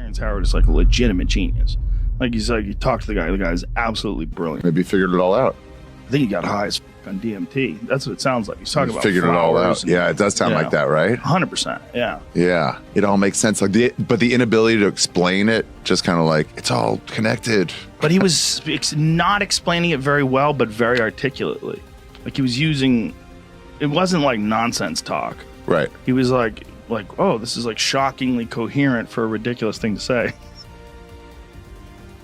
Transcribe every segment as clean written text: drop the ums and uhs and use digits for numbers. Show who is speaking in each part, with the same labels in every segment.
Speaker 1: Terrance Howard is like a legitimate genius. Like he's like, you talk to the guy's absolutely brilliant.
Speaker 2: Maybe he figured it all out.
Speaker 1: I think he got high as on DMT. That's what it sounds like. He's talking about
Speaker 2: figured it all out. Yeah, it does sound like that, right?
Speaker 1: 100%. Yeah.
Speaker 2: Yeah, it all makes sense. Like, but the inability to explain it, just kind of like it's all connected.
Speaker 1: But he was not explaining it very well, but very articulately. Like he was using, it wasn't like nonsense talk.
Speaker 2: Right.
Speaker 1: He was like, oh, this is like shockingly coherent for a ridiculous thing to say.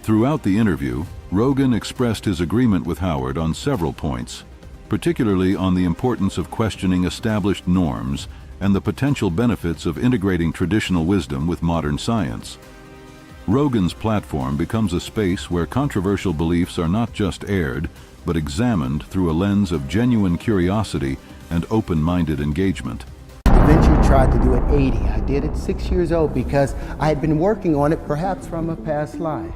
Speaker 3: Throughout the interview, Rogan expressed his agreement with Howard on several points, particularly on the importance of questioning established norms and the potential benefits of integrating traditional wisdom with modern science. Rogan's platform becomes a space where controversial beliefs are not just aired, but examined through a lens of genuine curiosity and open-minded engagement.
Speaker 4: Eventually tried to do it 80. I did it 6 years old because I had been working on it perhaps from a past life.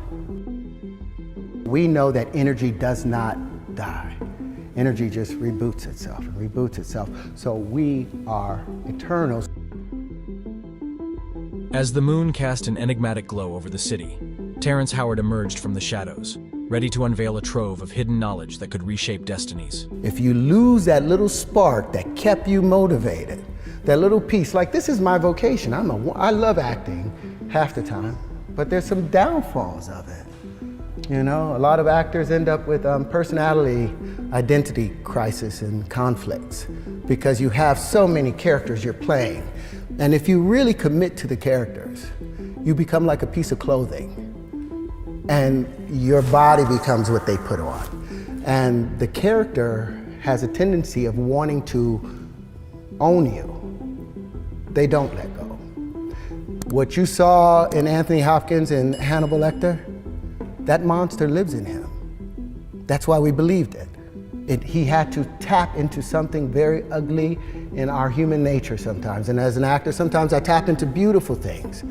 Speaker 4: We know that energy does not die. Energy just reboots itself and reboots itself. So we are eternal.
Speaker 5: As the moon cast an enigmatic glow over the city, Terrance Howard emerged from the shadows, ready to unveil a trove of hidden knowledge that could reshape destinies.
Speaker 4: If you lose that little spark that kept you motivated, that little piece, like this is my vocation. I love acting half the time, but there's some downfalls of it. You know, a lot of actors end up with personality identity crisis and conflicts because you have so many characters you're playing. And if you really commit to the characters, you become like a piece of clothing and your body becomes what they put on. And the character has a tendency of wanting to own you. They don't let go. What you saw in Anthony Hopkins and Hannibal Lecter, that monster lives in him. That's why we believed it. He had to tap into something very ugly in our human nature sometimes. And as an actor, sometimes I tap into beautiful things.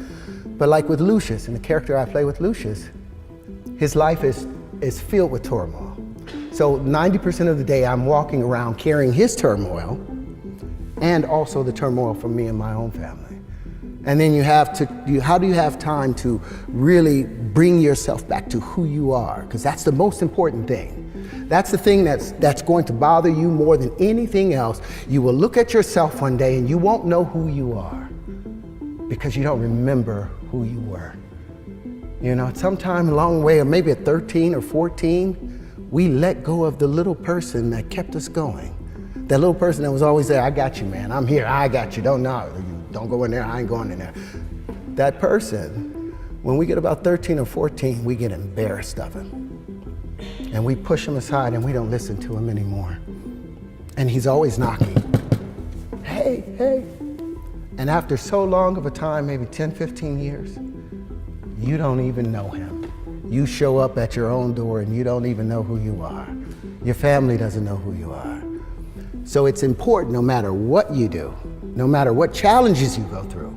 Speaker 4: But like with Lucius, and the character I play with Lucius, his life is filled with turmoil. So 90% of the day I'm walking around carrying his turmoil and also the turmoil from me and my own family. And then how do you have time to really bring yourself back to who you are? Because that's the most important thing. That's the thing that's going to bother you more than anything else. You will look at yourself one day and you won't know who you are because you don't remember who you were. You know, sometime along the way, or maybe at 13 or 14, we let go of the little person that kept us going. That little person that was always there, I got you, man, I'm here, I got you, don't go in there, I ain't going in there. That person, when we get about 13 or 14, we get embarrassed of him. And we push him aside and we don't listen to him anymore. And he's always knocking. Hey, hey. And after so long of a time, maybe 10, 15 years, you don't even know him. You show up at your own door and you don't even know who you are. Your family doesn't know who you are. So it's important, no matter what you do, no matter what challenges you go through,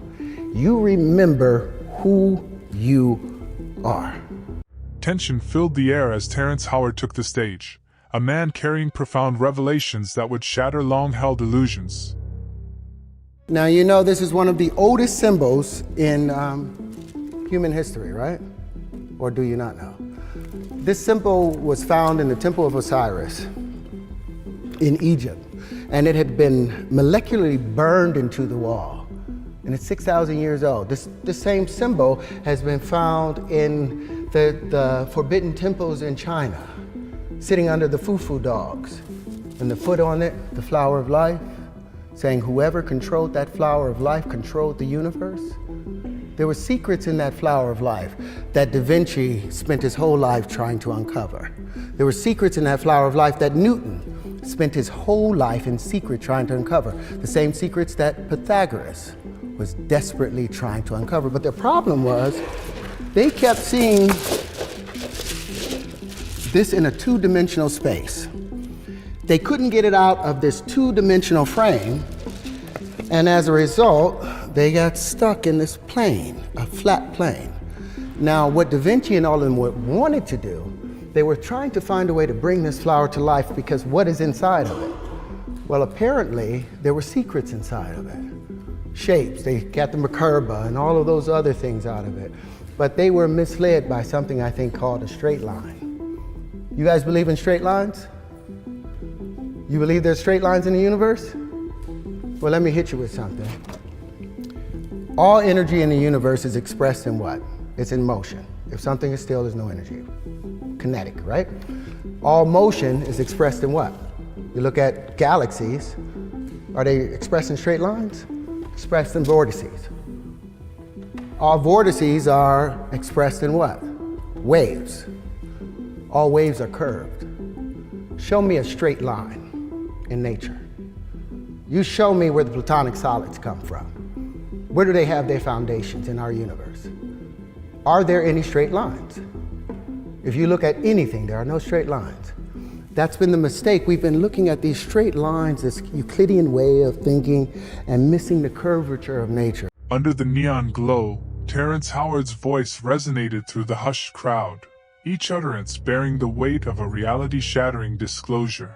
Speaker 4: you remember who you are.
Speaker 6: Tension filled the air as Terrance Howard took the stage, a man carrying profound revelations that would shatter long-held illusions.
Speaker 4: Now, you know this is one of the oldest symbols in human history, right? Or do you not know? This symbol was found in the Temple of Osiris in Egypt, and it had been molecularly burned into the wall. And it's 6,000 years old. This same symbol has been found in the forbidden temples in China, sitting under the fufu dogs. And the foot on it, the flower of life, saying whoever controlled that flower of life controlled the universe. There were secrets in that flower of life that Da Vinci spent his whole life trying to uncover. There were secrets in that flower of life that Newton spent his whole life in secret trying to uncover. The same secrets that Pythagoras was desperately trying to uncover. But the problem was, they kept seeing this in a two-dimensional space. They couldn't get it out of this two-dimensional frame, and as a result, they got stuck in this plane, a flat plane. Now, what Da Vinci and all of them wanted to do, they were trying to find a way to bring this flower to life, because what is inside of it? Well, apparently, there were secrets inside of it. shapes. They got the Merkaba and all of those other things out of it. But they were misled by something I think called a straight line. You guys believe in straight lines? You believe there's straight lines in the universe? Well, let me hit you with something. All energy in the universe is expressed in what? It's in motion. If something is still, there's no energy. Kinetic, right? All motion is expressed in what? You look at galaxies, are they expressed in straight lines? Expressed in vortices. All vortices are expressed in what? Waves. All waves are curved. Show me a straight line in nature. You show me where the platonic solids come from. Where do they have their foundations in our universe? Are there any straight lines? If you look at anything, there are no straight lines. That's been the mistake. We've been looking at these straight lines, this Euclidean way of thinking, and missing the curvature of nature.
Speaker 6: Under the neon glow, Terrance Howard's voice resonated through the hushed crowd, each utterance bearing the weight of a reality-shattering disclosure.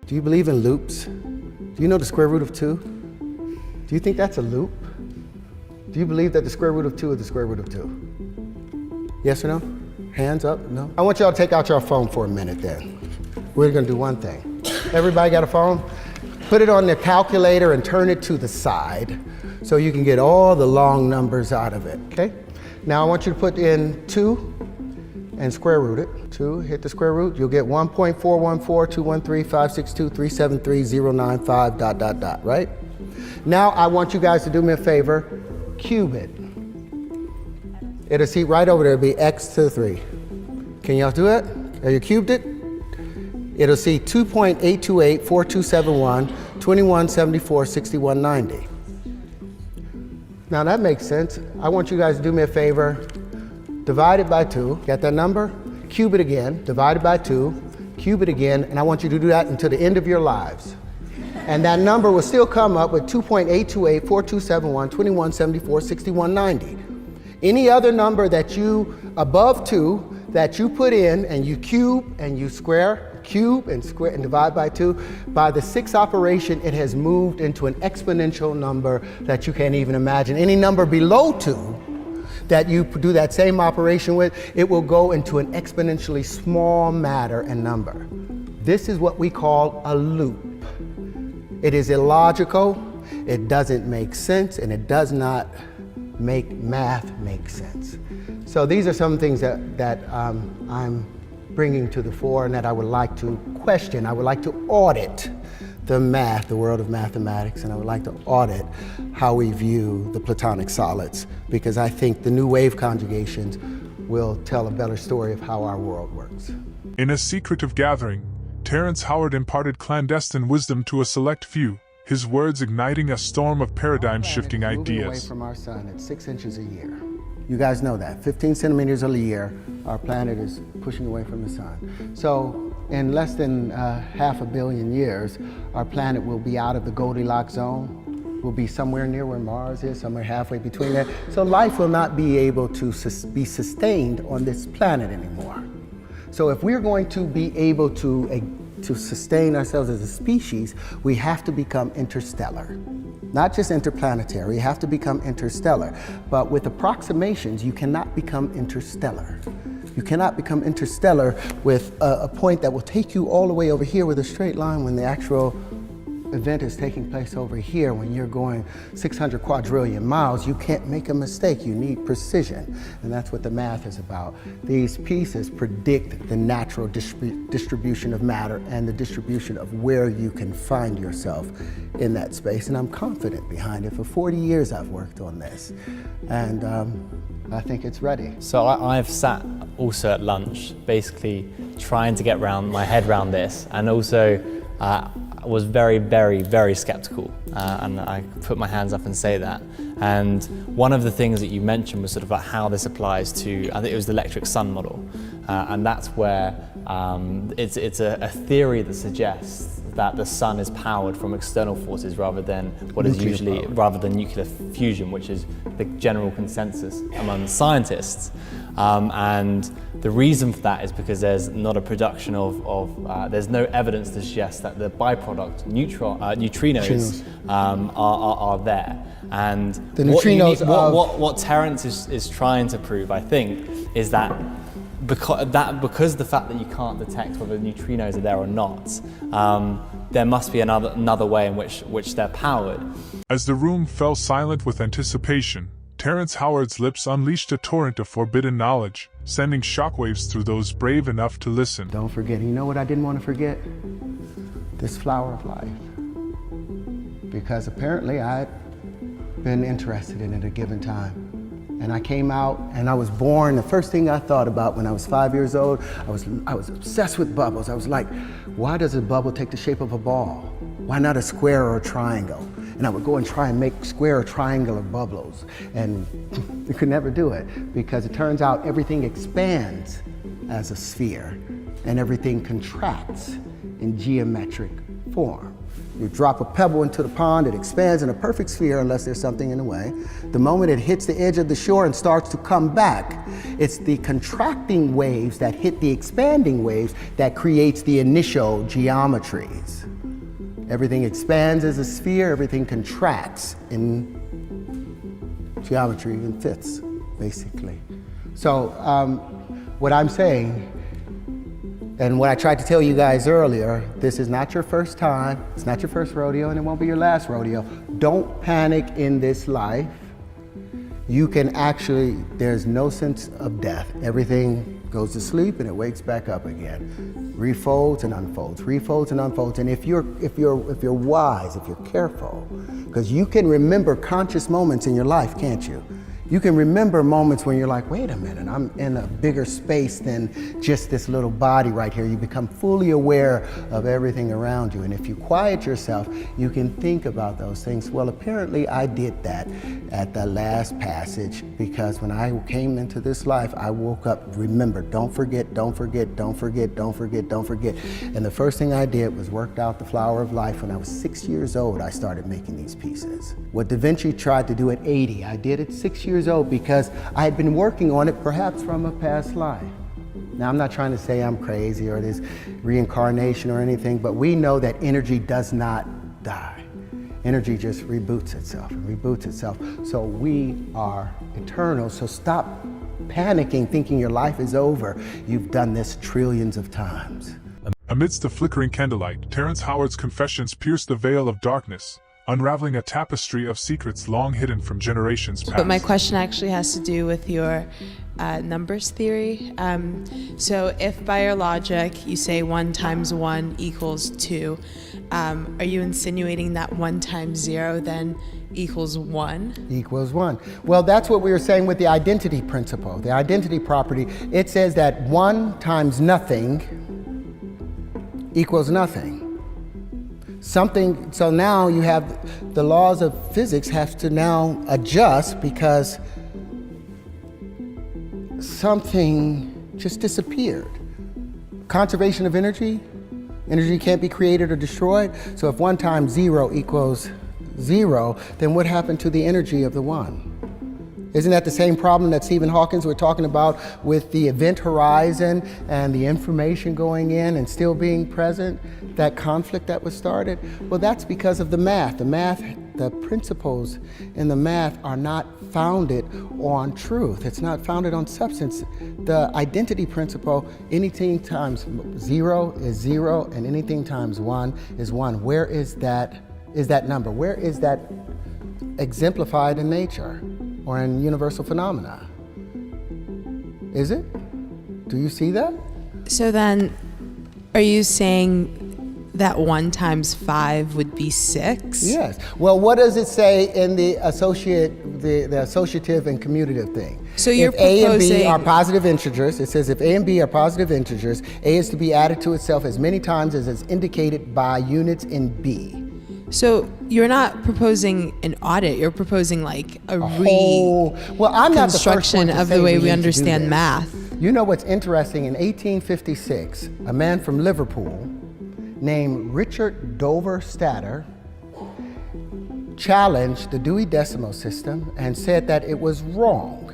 Speaker 4: Do you believe in loops? Do you know the square root of 2? Do you think that's a loop? Do you believe that the square root of 2 is the square root of 2? Yes or no? Hands up, no? I want y'all to take out your phone for a minute then. We're gonna do one thing. Everybody got a phone? Put it on the calculator and turn it to the side so you can get all the long numbers out of it, okay? Now I want you to put in 2 and square root it. 2, hit the square root, you'll get 1.414213562373095 ... right? Now I want you guys to do me a favor, cube it. It'll see right over there, it'll be x to the 3. Can y'all do it? Have you cubed it? It'll see 2.828427121746190. Now that makes sense. I want you guys to do me a favor, divide it by 2. Got that number? Cube it again, divide it by 2, cube it again, and I want you to do that until the end of your lives. And that number will still come up with 2.828427121746190. Any other number that you, above 2, that you put in and you cube and you square, cube and square and divide by 2, by the 6th operation, it has moved into an exponential number that you can't even imagine. Any number below 2 that you do that same operation with, it will go into an exponentially small matter and number. This is what we call a loop. It is illogical, it doesn't make sense, and it does not make math make sense. So these are some things that I'm bringing to the fore and that I would like to question. I would like to audit the math, the world of mathematics, and I would like to audit how we view the platonic solids, because I think the new wave conjugations will tell a better story of how our world works.
Speaker 6: In a secretive gathering, Terrance Howard imparted clandestine wisdom to a select few, his words igniting a storm of paradigm-shifting ideas.
Speaker 4: Away from our sun at 6 inches a year. You guys know that. 15 centimeters a year, our planet is pushing away from the sun. So in less than 500 million years, our planet will be out of the Goldilocks zone. We'll be somewhere near where Mars is, somewhere halfway between there. So life will not be able to be sustained on this planet anymore. So if we're going to be able to sustain ourselves as a species, we have to become interstellar. Not just interplanetary, you have to become interstellar. But with approximations, you cannot become interstellar. You cannot become interstellar with a point that will take you all the way over here with a straight line when the actual event is taking place over here. When you're going 600 quadrillion miles, you can't make a mistake. You need precision, and that's what the math is about. These pieces predict the natural distribution of matter and the distribution of where you can find yourself in that space, and I'm confident behind it. For 40 years I've worked on this, and I think it's ready.
Speaker 7: So I've sat also at lunch, basically trying to get my head around this, and also was very, very, very skeptical, and I put my hands up and say that. And one of the things that you mentioned was sort of about how this applies to, I think it was the electric sun model, and that's where it's a theory that suggests that the sun is powered from external forces rather than what is usually, rather than nuclear fusion, which is the general consensus among scientists. And the reason for that is because there's not a production there's no evidence to suggest that the byproduct neutrinos are there. And
Speaker 4: the neutrinos
Speaker 7: what Terrance is trying to prove, I think, is that because the fact that you can't detect whether neutrinos are there or not, there must be another way in which they're powered.
Speaker 6: As the room fell silent with anticipation, Terrance Howard's lips unleashed a torrent of forbidden knowledge, sending shockwaves through those brave enough to listen.
Speaker 4: Don't forget, you know what I didn't want to forget? This flower of life. Because apparently I'd been interested in it at a given time. And I came out and I was born. The first thing I thought about when I was 5 years old, I was obsessed with bubbles. I was like, why does a bubble take the shape of a ball? Why not a square or a triangle? And I would go and try and make square or triangular bubbles. And you could never do it because it turns out everything expands as a sphere and everything contracts in geometric form. You drop a pebble into the pond, it expands in a perfect sphere unless there's something in the way. The moment it hits the edge of the shore and starts to come back, it's the contracting waves that hit the expanding waves that creates the initial geometries. Everything expands as a sphere, everything contracts in geometry and fits, basically. So what I'm saying, and what I tried to tell you guys earlier, this is not your first time, it's not your first rodeo, and it won't be your last rodeo. Don't panic in this life. You can actually, there's no sense of death. Everything goes to sleep and it wakes back up again. Refolds and unfolds, refolds and unfolds. And if you're wise, if you're careful, because you can remember conscious moments in your life, can't you? You can remember moments when you're like, wait a minute, I'm in a bigger space than just this little body right here. You become fully aware of everything around you. And if you quiet yourself, you can think about those things. Well, apparently I did that at the last passage because when I came into this life, I woke up, remember, don't forget, don't forget, don't forget, don't forget, don't forget. And the first thing I did was worked out the flower of life. When I was 6 years old, I started making these pieces. What Da Vinci tried to do at 80, I did at 6 years old because I had been working on it perhaps from a past life. Now, I'm not trying to say I'm crazy or there's reincarnation or anything, but we know that energy does not die. Energy just reboots itself and reboots itself. So we are eternal. So stop panicking, thinking your life is over. You've done this trillions of times.
Speaker 6: Amidst the flickering candlelight, Terrance Howard's confessions pierced the veil of darkness, unraveling a tapestry of secrets long hidden from generations past.
Speaker 8: But my question actually has to do with your numbers theory. So if by your logic you say 1 times 1 equals 2, are you insinuating that 1 times 0 then equals 1?
Speaker 4: Equals 1. Well, that's what we were saying with the identity principle, the identity property. It says that 1 times nothing equals nothing. Something, so now you have the laws of physics have to now adjust because something just disappeared. Conservation of energy, energy can't be created or destroyed. So if 1 times 0 equals 0, then what happened to the energy of the 1? Isn't that the same problem that Stephen Hawking was talking about with the event horizon and the information going in and still being present, that conflict that was started? Well, that's because of the math. The principles in the math are not founded on truth. It's not founded on substance. The identity principle, anything times 0 is 0 and anything times 1 is 1. Where is that number? Where is that exemplified in nature or in universal phenomena? Is it? Do you see that?
Speaker 8: So then, are you saying that 1 times 5 would be 6?
Speaker 4: Yes. Well, what does it say in the associative and commutative thing?
Speaker 8: So you're
Speaker 4: if A and B
Speaker 8: proposing-
Speaker 4: are positive integers, it says if A and B are positive integers, A is to be added to itself as many times as is indicated by units in B.
Speaker 8: So you're not proposing an audit, you're proposing like a
Speaker 4: Well, I'm not the first one
Speaker 8: reconstruction
Speaker 4: to
Speaker 8: of
Speaker 4: say
Speaker 8: the way
Speaker 4: need
Speaker 8: we
Speaker 4: to do
Speaker 8: understand
Speaker 4: this.
Speaker 8: math.
Speaker 4: You know what's interesting? In 1856, a man from Liverpool named Richard Dover Statter challenged the Dewey Decimal System and said that it was wrong,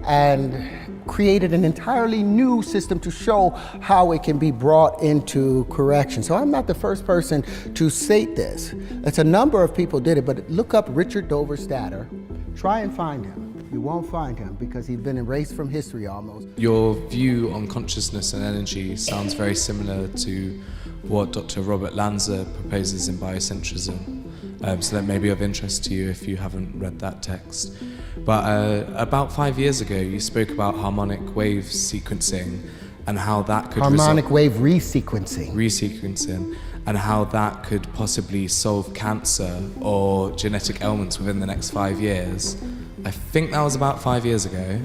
Speaker 4: and created an entirely new system to show how it can be brought into correction. So I'm not the first person to state this. It's a number of people did it, but look up Richard Dover Statter. Try and find him. You won't find him because he's been erased from history almost.
Speaker 9: Your view on consciousness and energy sounds very similar to what Dr. Robert Lanza proposes in biocentrism. So that may be of interest to you if you haven't read that text. But about 5 years ago, you spoke about harmonic wave sequencing and how that could
Speaker 4: Harmonic wave resequencing,
Speaker 9: and how that could possibly solve cancer or genetic ailments within the next 5 years. I think that was about 5 years ago.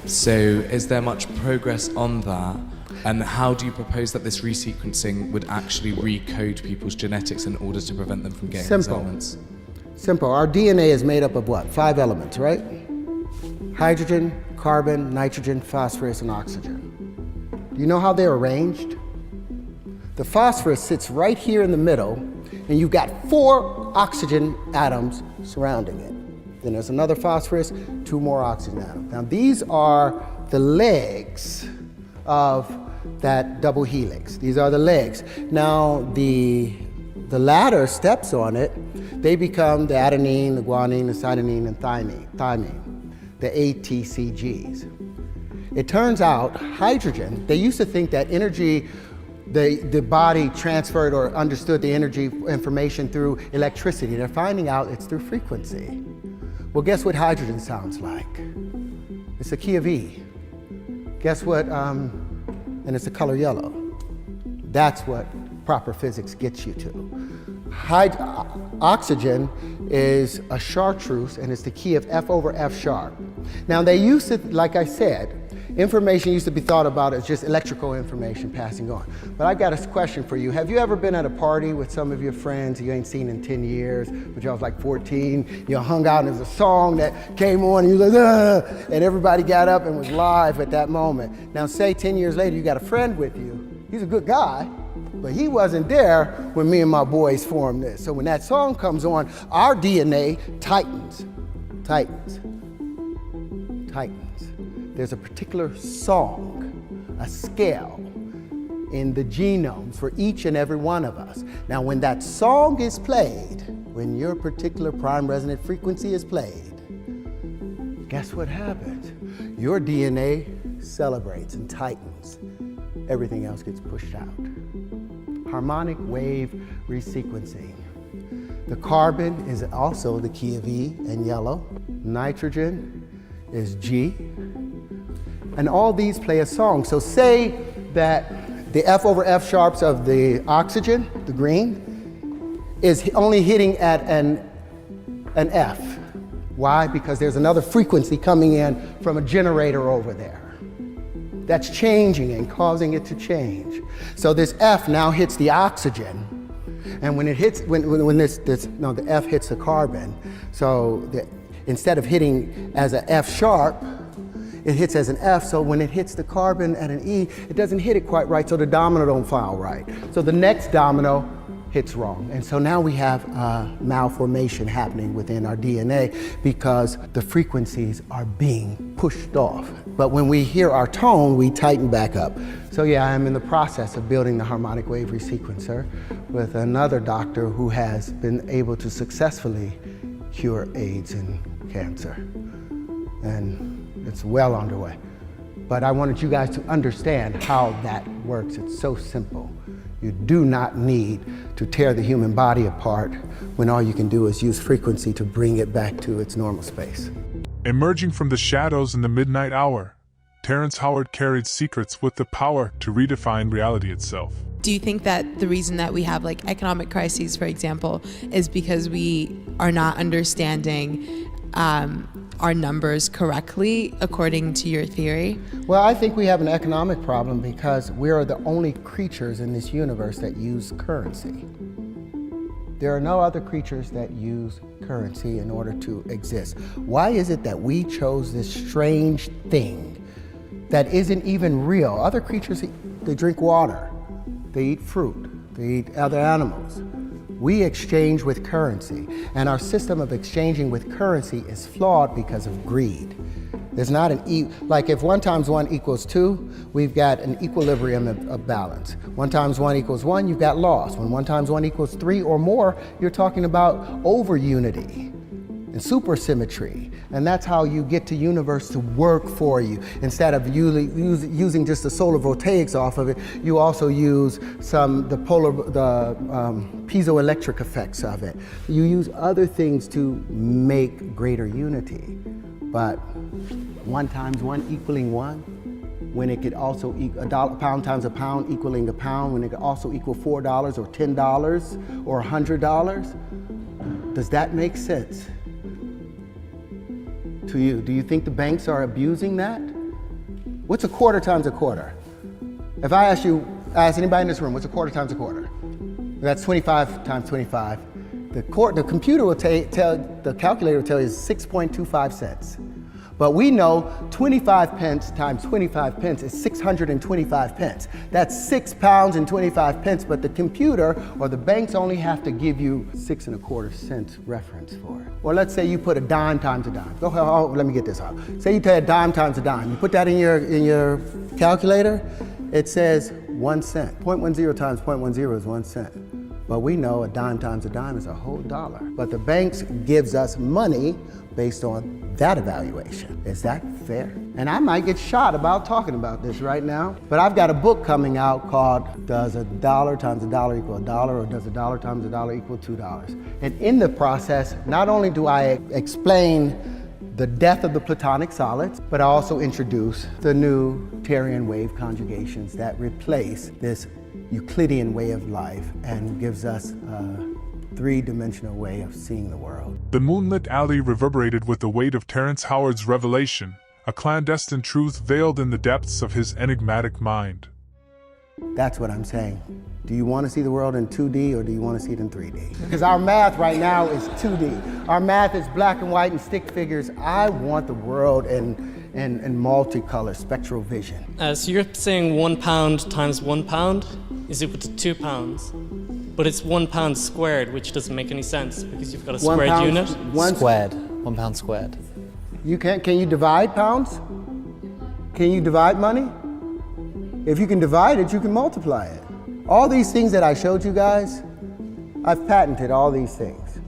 Speaker 9: So is there much progress on that? And how do you propose that this resequencing would actually recode people's genetics in order to prevent them from getting these ailments?
Speaker 4: Simple. Our DNA is made up of what? 5 elements, right? Hydrogen, carbon, nitrogen, phosphorus, and oxygen. Do you know how they're arranged? The phosphorus sits right here in the middle, and you've got 4 oxygen atoms surrounding it. Then there's another phosphorus, 2 more oxygen atoms. Now these are the legs of that double helix. These are the legs. Now the latter steps on it, they become the adenine, the guanine, the cytosine, and thymine, the ATCGs. It turns out hydrogen, they used to think that energy, the body transferred or understood the energy information through electricity. They're finding out it's through frequency. Well, guess what hydrogen sounds like? It's a key of E. Guess what, and it's the color yellow. That's what proper physics gets you to. Oxygen is a chartreuse, and it's the key of F over F sharp. Now they used to, like I said, information used to be thought about as just electrical information passing on. But I've got a question for you. Have you ever been at a party with some of your friends you ain't seen in 10 years, but y'all was like 14, you hung out and there's a song that came on and you was like, and everybody got up and was live at that moment. Now say 10 years later you got a friend with you. He's a good guy, but he wasn't there when me and my boys formed this. So when that song comes on, our DNA tightens. There's a particular song, a scale in the genomes for each and every one of us. Now, when that song is played, when your particular prime resonant frequency is played, guess what happens? Your DNA celebrates and tightens. Everything else gets pushed out. Harmonic wave resequencing. The carbon is also the key of E and yellow. Nitrogen is G. And all these play a song. So say that the F over F sharps of the oxygen, the green, is only hitting at an F. Why? Because there's another frequency coming in from a generator over there. That's changing and causing it to change. So this F now hits the oxygen. And when it hits, the F hits the carbon, so instead of hitting as an F sharp, it hits as an F, so when it hits the carbon at an E, it doesn't hit it quite right, so the domino don't file right. So the next domino hits wrong. And so now we have malformation happening within our DNA because the frequencies are being pushed off. But when we hear our tone, we tighten back up. So yeah, I'm in the process of building the harmonic wave resequencer with another doctor who has been able to successfully cure AIDS and cancer. And it's well underway. But I wanted you guys to understand how that works. It's so simple. You do not need to tear the human body apart when all you can do is use frequency to bring it back to its normal space.
Speaker 6: Emerging from the shadows in the midnight hour, Terrance Howard carried secrets with the power to redefine reality itself.
Speaker 8: Do you think that the reason that we have like economic crises, for example, is because we are not understanding our numbers correctly according to your theory?
Speaker 4: Well, I think we have an economic problem because we are the only creatures in this universe that use currency. There are no other creatures that use currency in order to exist. Why is it that we chose this strange thing that isn't even real? Other creatures, they drink water, they eat fruit. they eat other animals. We exchange with currency, and our system of exchanging with currency is flawed because of greed. There's not like if 1 times 1 equals 2, we've got an equilibrium of balance. 1 times 1 equals 1, you've got loss. When 1 times 1 equals 3 or more, you're talking about over unity and supersymmetry. And that's how you get the universe to work for you. Instead of using just the solar voltaics off of it, you also use the piezoelectric effects of it. You use other things to make greater unity. But 1 times 1 equaling 1, when it could also equal a pound times a pound equaling a pound, when it could also equal $4 or $10 or $100, does that make sense to you? Do you think the banks are abusing that? What's a quarter times a quarter? If I ask anybody in this room, what's a quarter times a quarter? That's 25 times 25. The computer will the calculator will tell you it's 6.25 cents. But we know 25 pence times 25 pence is 625 pence. That's 6 pounds and 25 pence, but the computer or the banks only have to give you 6.25 cents reference for it. Or let's say you put a dime times a dime. Let me get this out. Say you take a dime times a dime. You put that in your calculator, it says 1 cent. 0.10 times 0.10 is 1 cent. But we know a dime times a dime is a whole dollar. But the banks gives us money based on that evaluation. Is that fair? And I might get shot about talking about this right now, but I've got a book coming out called Does a dollar times a dollar equal a dollar, or does a dollar times a dollar equal $2? And in the process, not only do I explain the death of the Platonic solids, but I also introduce the new Terrance wave conjugations that replace this Euclidean way of life and gives us a three-dimensional way of seeing the world.
Speaker 6: The moonlit alley reverberated with the weight of Terrance Howard's revelation, a clandestine truth veiled in the depths of his enigmatic mind.
Speaker 4: That's what I'm saying. Do you want to see the world in 2D or do you want to see it in 3D? Because our math right now is 2D. Our math is black and white and stick figures. I want the world in multicolor, spectral vision.
Speaker 10: So you're saying 1 pound times 1 pound is equal to 2 pounds. But it's 1 pound squared, which doesn't make any sense because you've got a squared unit.
Speaker 7: Squared. 1 pound squared.
Speaker 4: Can you divide pounds? Can you divide money? If you can divide it, you can multiply it. All these things that I showed you guys, I've patented all these things.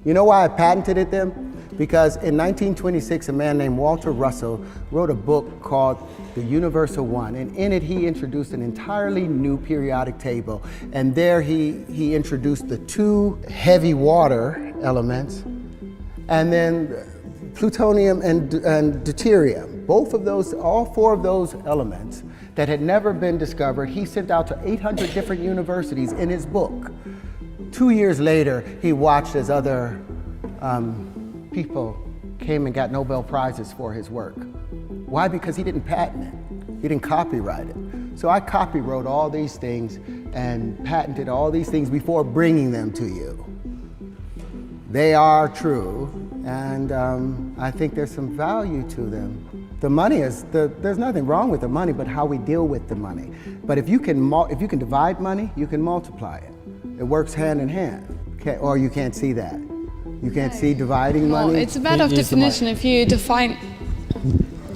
Speaker 4: You know why I patented them? Because in 1926, a man named Walter Russell wrote a book called The Universal One, and in it he introduced an entirely new periodic table. And there he introduced the 2 heavy water elements, and then plutonium and deuterium. Both of those, all 4 of those elements that had never been discovered, he sent out to 800 different universities in his book. 2 years later, he watched as other people came and got Nobel Prizes for his work. Why? Because he didn't patent it. He didn't copyright it. So I copywrote all these things and patented all these things before bringing them to you. They are true, and I think there's some value to them. The money there's nothing wrong with the money, but how we deal with the money. But if you can divide money, you can multiply it. It works hand in hand. Or you can't see that. You can't see dividing money?
Speaker 11: It's a matter of definition. If you define,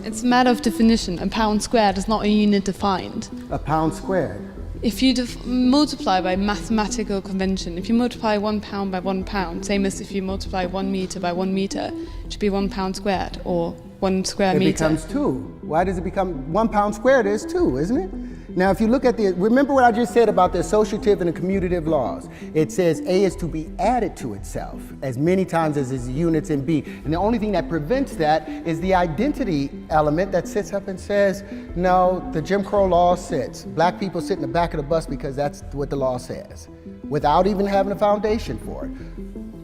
Speaker 11: it's a matter of definition. A pound squared is not a unit defined.
Speaker 4: A pound squared?
Speaker 11: If you multiply by mathematical convention, if you multiply 1 pound by 1 pound, same as if you multiply 1 meter by 1 meter, it should be 1 pound squared or 1 square meter.
Speaker 4: It becomes 2. Why does it become 1 pound squared is 2, isn't it? Now, if you look at remember what I just said about the associative and the commutative laws. It says A is to be added to itself as many times as its units in B. And the only thing that prevents that is the identity element that sits up and says, no, the Jim Crow law sits. Black people sit in the back of the bus because that's what the law says, without even having a foundation for it.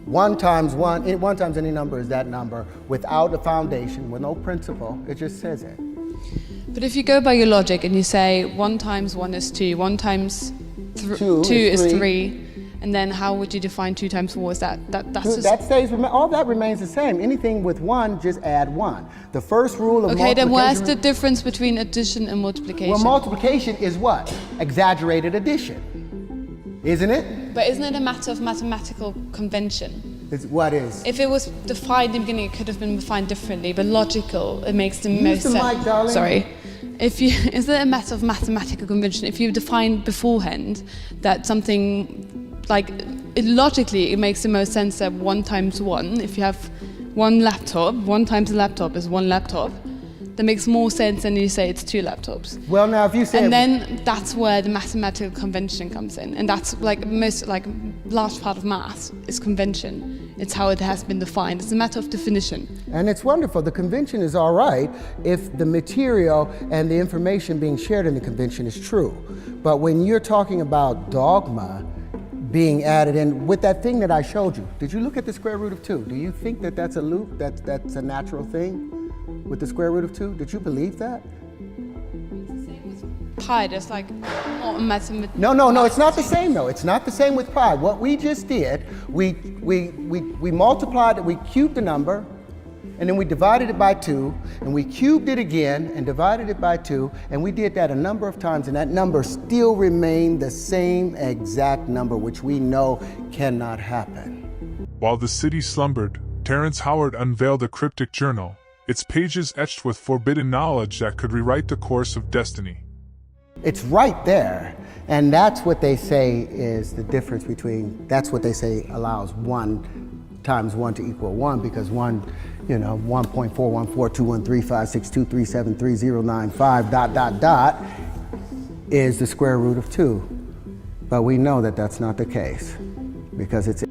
Speaker 4: 1 times any number is that number without a foundation, with no principle. It just says it.
Speaker 11: But if you go by your logic and you say 1 times 1 is 2, 1 times 2 is 3, and then how would you define 2 times 4? Is that stays?
Speaker 4: All that remains the same. Anything with 1, just add 1. The first rule of multiplication.
Speaker 11: Okay, then where's the difference between addition and multiplication?
Speaker 4: Well, multiplication is what? Exaggerated addition. Isn't it?
Speaker 11: But isn't it a matter of mathematical convention?
Speaker 4: What is?
Speaker 11: If it was defined in the beginning, it could have been defined differently, but logical, it makes the most
Speaker 4: the
Speaker 11: sense.
Speaker 4: mic, darling.
Speaker 11: Sorry. Is it a matter of mathematical convention? If you define beforehand that something, logically, it makes the most sense that 1 times 1, if you have one laptop, 1 times a laptop is 1 laptop, that makes more sense than you say it's 2 laptops.
Speaker 4: Well, now if you say...
Speaker 11: And then that's where the mathematical convention comes in. And that's large part of math is convention. It's how it has been defined. It's a matter of definition.
Speaker 4: And it's wonderful. The convention is all right if the material and the information being shared in the convention is true. But when you're talking about dogma being added in with that thing that I showed you, did you look at the square root of 2? Do you think that that's a loop, that's a natural thing with the square root of 2? Did you believe that?
Speaker 11: Pi, there's not a mathematical...
Speaker 4: No, it's not the same though. It's not the same with pi. What we just did, we multiplied it, we cubed the number, and then we divided it by 2, and we cubed it again and divided it by 2, and we did that a number of times, and that number still remained the same exact number, which we know cannot happen.
Speaker 6: While the city slumbered, Terrance Howard unveiled a cryptic journal, its pages etched with forbidden knowledge that could rewrite the course of destiny.
Speaker 4: It's right there, and that's what they say is the difference between, that's what they say allows 1 times 1 to equal 1, because 1.4142136237309 ... is the square root of 2. But we know that that's not the case, because it's